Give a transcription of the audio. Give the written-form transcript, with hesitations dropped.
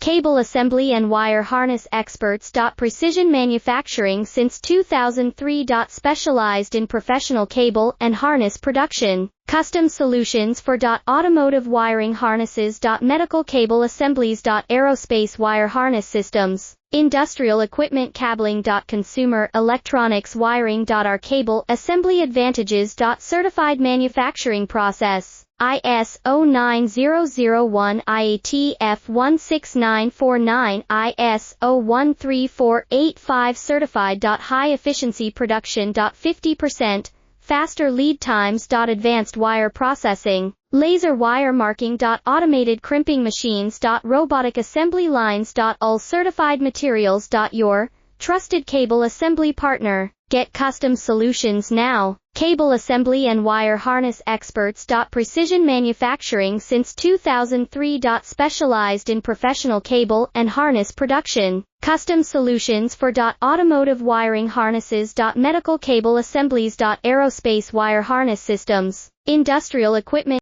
Cable assembly and wire harness experts. Precision manufacturing since 2003. Specialized in professional cable and harness production. Custom solutions for automotive wiring harnesses. Medical cable assemblies. Aerospace wire harness systems. Industrial equipment cabling. Consumer electronics wiring. Our cable assembly advantages. Certified manufacturing process. ISO 9001 IATF 16949 ISO 13485 certified. High efficiency production. 50% faster lead times. Advanced wire processing, laser wire marking. Automated crimping machines. Robotic assembly lines. All certified materials. Your trusted cable assembly partner. Get custom solutions now. Cable assembly and wire harness experts. Precision manufacturing since 2003. Specialized in professional cable and harness production. Custom solutions for automotive wiring harnesses. Medical cable assemblies. Aerospace wire harness systems. Industrial equipment.